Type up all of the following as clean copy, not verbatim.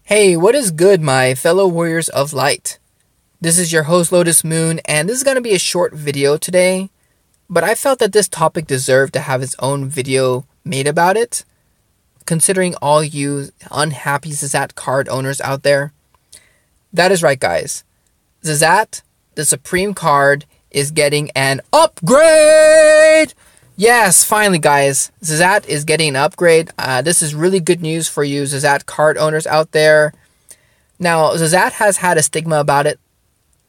Hey, what is good, my fellow warriors of light? This is your host, Lotus Moon, and this is going to be a short video today, but I felt that this topic deserved to have its own video made about it, considering all you unhappy Xezat card owners out there. That is right, guys. Xezat, the Supreme card, is getting an upgrade! Yes, finally, guys. Xezat is getting an upgrade. This is really good news for you Xezat card owners out there. Now, Xezat has had a stigma about it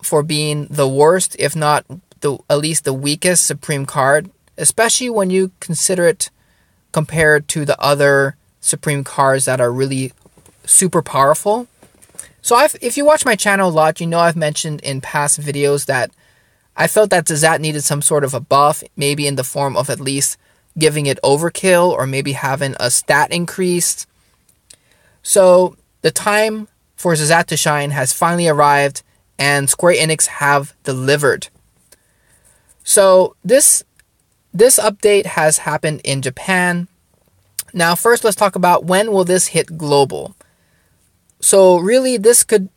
for being the worst, if not at least the weakest Supreme card, especially when you consider it compared to the other Supreme cards that are really super powerful. So if you watch my channel a lot, you know I've mentioned in past videos that I felt that Xezat needed some sort of a buff, maybe in the form of at least giving it overkill or maybe having a stat increase. So the time for Xezat to shine has finally arrived and Square Enix have delivered. So this update has happened in Japan. Now first let's talk about when will this hit global. So really this could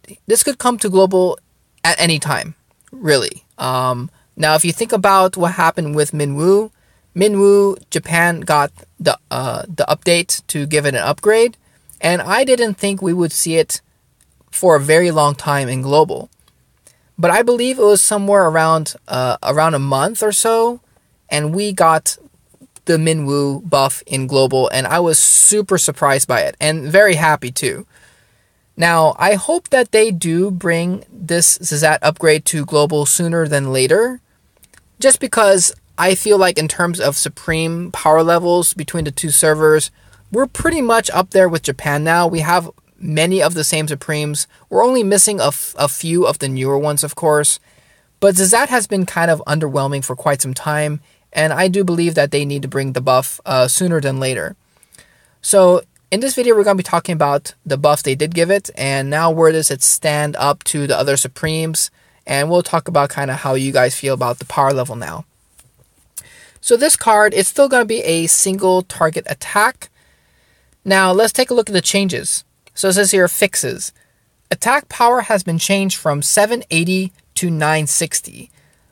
come to global at any time, really. Now, if you think about what happened with Minwoo, Japan got the update to give it an upgrade, and I didn't think we would see it for a very long time in global. But I believe it was somewhere around a month or so, and we got the Minwoo buff in global, and I was super surprised by it, and very happy too. Now, I hope that they do bring this Xezat upgrade to global sooner than later, just because I feel like in terms of supreme power levels between the two servers, we're pretty much up there with Japan now. We have many of the same supremes. We're only missing a few of the newer ones, of course, but Xezat has been kind of underwhelming for quite some time, and I do believe that they need to bring the buff sooner than later. So in this video, we're going to be talking about the buffs they did give it, and now where does it stand up to the other Supremes, and we'll talk about kind of how you guys feel about the power level now. So this card, it's still going to be a single target attack. Now, let's take a look at the changes. So it says here, fixes. Attack power has been changed from 780 to 960.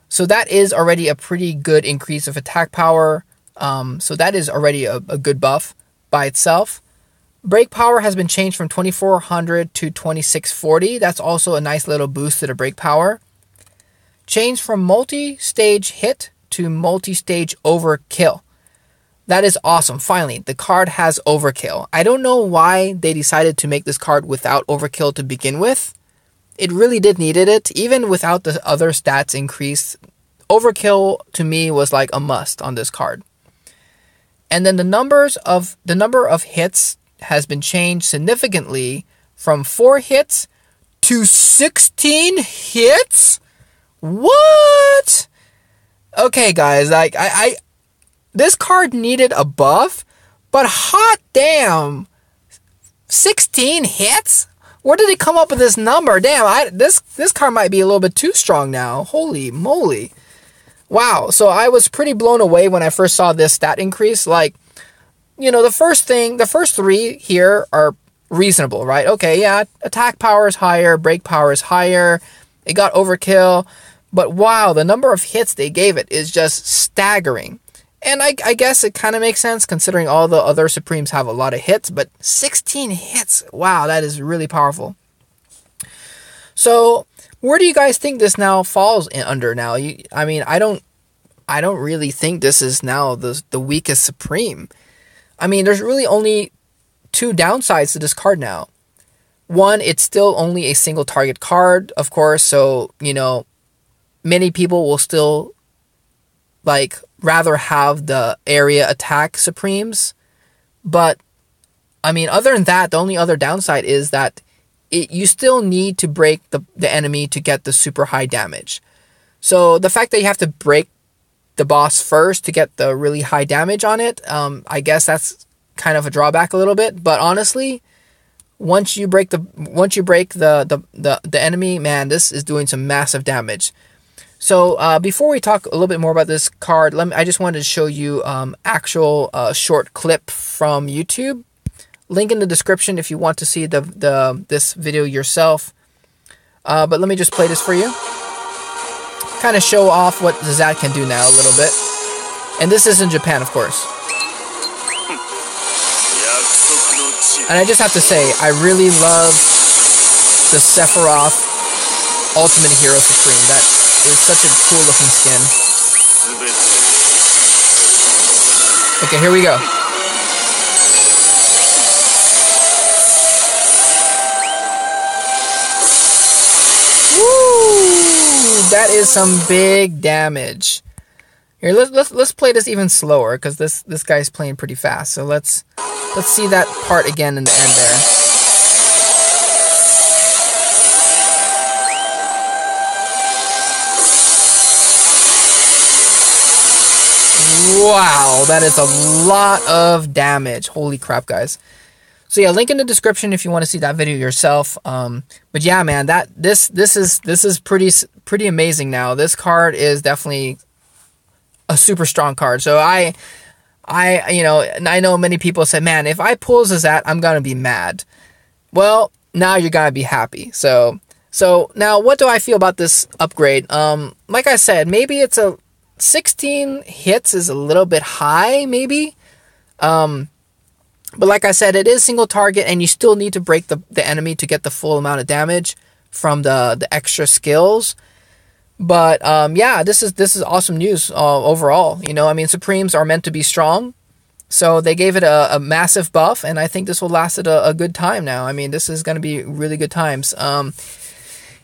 So that is already a pretty good increase of attack power. So that is already a good buff by itself. Break power has been changed from 2400 to 2640. That's also a nice little boost to the break power. Changed from multi-stage hit to multi-stage overkill. That is awesome. Finally, the card has overkill. I don't know why they decided to make this card without overkill to begin with. It really did needed it. Even without the other stats increase, overkill to me was like a must on this card. And then the number of hits has been changed significantly from 4 hits to 16 hits? What? Okay, guys, like I this card needed a buff, but hot damn, 16 hits? Where did they come up with this number? Damn, this card might be a little bit too strong now. Holy moly. Wow, so I was pretty blown away when I first saw this stat increase. Like, you know, the first 3 here are reasonable, right? Okay, yeah, attack power is higher, break power is higher, it got overkill, but wow, the number of hits they gave it is just staggering. And I guess it kind of makes sense considering all the other Supremes have a lot of hits, but 16 hits, wow, that is really powerful. So, where do you guys think this now falls under now? I mean, I don't really think this is now the weakest Supreme. I mean, there's really only 2 downsides to this card now. One, it's still only a single target card, of course, so, you know, many people will still, like, rather have the area attack Supremes. But, I mean, other than that, the only other downside is that you still need to break the enemy to get the super high damage. So, the fact that you have to break the boss first to get the really high damage on it, I guess that's kind of a drawback a little bit. But honestly, once you break the enemy, man, this is doing some massive damage. So before we talk a little bit more about this card, I just wanted to show you actual short clip from YouTube. Link in the description if you want to see this video yourself. But let me just play this for you. Kind of show off what Xezat can do now a little bit. And this is in Japan, of course. And I just have to say, I really love the Sephiroth Ultimate Hero Supreme. That is such a cool looking skin. Okay, here we go. Woo! That is some big damage. Here, let's play this even slower because this guy's playing pretty fast. So let's see that part again in the end there. Wow, that is a lot of damage. Holy crap, guys. So yeah, link in the description if you want to see that video yourself. But yeah, man, this is pretty amazing now. This card is definitely a super strong card. So I know many people say, man, if I pull Xezat, I'm gonna be mad. Well, now you're gonna be happy. So now what do I feel about this upgrade? Like I said, maybe it's 16 hits is a little bit high, maybe. But like I said, it is single target, and you still need to break the enemy to get the full amount of damage from the extra skills. But yeah, this is awesome news overall. You know, I mean, Supremes are meant to be strong, so they gave it a massive buff, and I think this will last it a good time now. I mean, this is going to be really good times.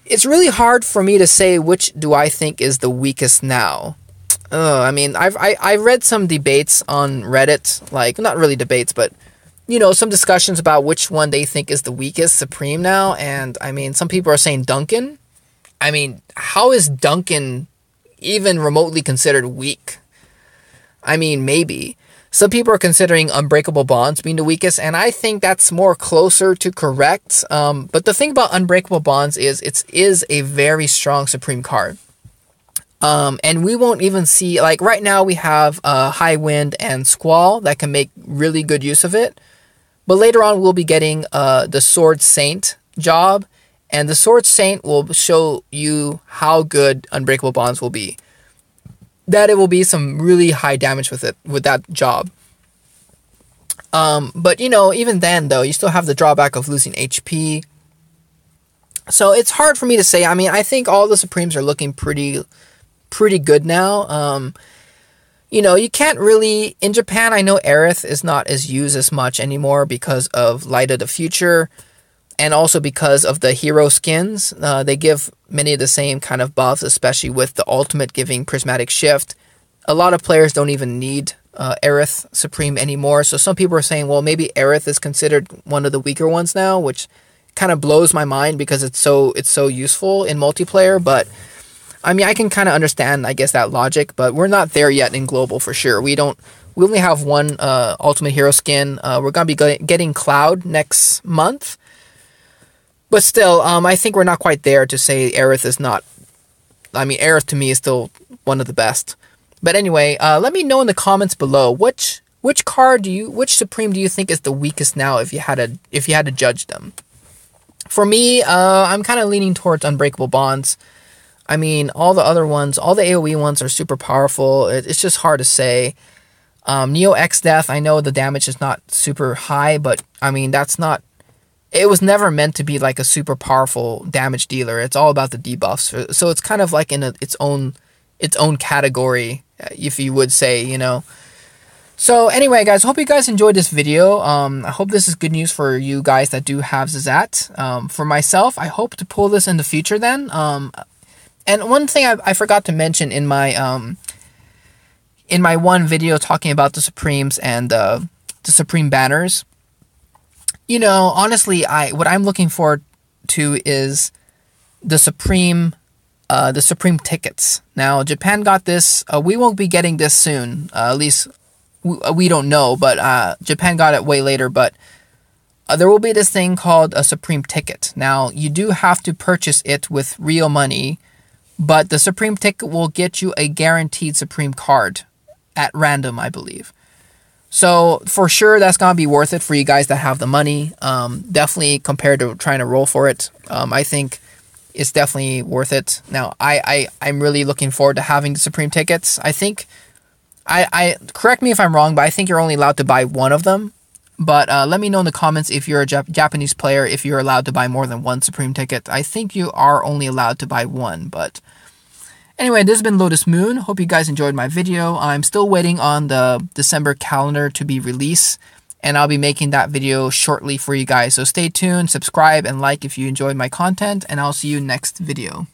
It's really hard for me to say which do I think is the weakest now. I mean, I read some debates on Reddit, like, not really debates, but, you know, some discussions about which one they think is the weakest Supreme now, and, I mean, some people are saying Duncan. I mean, how is Duncan even remotely considered weak? I mean, maybe. Some people are considering Unbreakable Bonds being the weakest, and I think that's more closer to correct. But the thing about Unbreakable Bonds is it is a very strong Supreme card. And we won't even see, like, right now we have High Wind and Squall that can make really good use of it. But later on we'll be getting the Sword Saint job. And the Sword Saint will show you how good Unbreakable Bonds will be. That it will be some really high damage with that job. But, you know, even then, though, you still have the drawback of losing HP. So it's hard for me to say. I mean, I think all the Supremes are looking pretty good now. You know, you can't really... In Japan, I know Aerith is not as used as much anymore because of Light of the Future. And also because of the hero skins, they give many of the same kind of buffs, especially with the ultimate giving Prismatic Shift. A lot of players don't even need Aerith Supreme anymore. So some people are saying, well, maybe Aerith is considered one of the weaker ones now, which kind of blows my mind because it's so useful in multiplayer. But I mean, I can kind of understand, I guess, that logic. But we're not there yet in global for sure. We only have one ultimate hero skin. We're gonna be getting Cloud next month. But still, I think we're not quite there to say Aerith is not... I mean, Aerith to me is still one of the best. But anyway, let me know in the comments below which Supreme do you think is the weakest now if you had to judge them. For me, I'm kind of leaning towards Unbreakable Bonds. I mean, all the other ones, all the AoE ones are super powerful. It's just hard to say. Neo X Death, I know the damage is not super high, but I mean, that's not... It was never meant to be like a super powerful damage dealer. It's all about the debuffs. So it's kind of like in its own category, if you would say, you know. So anyway, guys, hope you guys enjoyed this video. I hope this is good news for you guys that do have Xezat. For myself, I hope to pull this in the future then. And one thing I forgot to mention in my one video talking about the Supremes and the Supreme banners. You know, honestly, what I'm looking forward to is the Supreme tickets. Now, Japan got this. We won't be getting this soon. At least we don't know. But Japan got it way later. But there will be this thing called a Supreme ticket. Now, you do have to purchase it with real money. But the Supreme ticket will get you a guaranteed Supreme card at random, I believe. So for sure, that's gonna be worth it for you guys that have the money. Definitely compared to trying to roll for it. I think it's definitely worth it. Now, I'm really looking forward to having the Supreme tickets. I think, I correct me if I'm wrong, but I think you're only allowed to buy one of them. But let me know in the comments if you're a Japanese player, if you're allowed to buy more than one Supreme ticket. I think you are only allowed to buy one, but anyway, this has been Lotus Moon. Hope you guys enjoyed my video. I'm still waiting on the December calendar to be released, and I'll be making that video shortly for you guys. So stay tuned, subscribe, and like if you enjoyed my content, and I'll see you next video.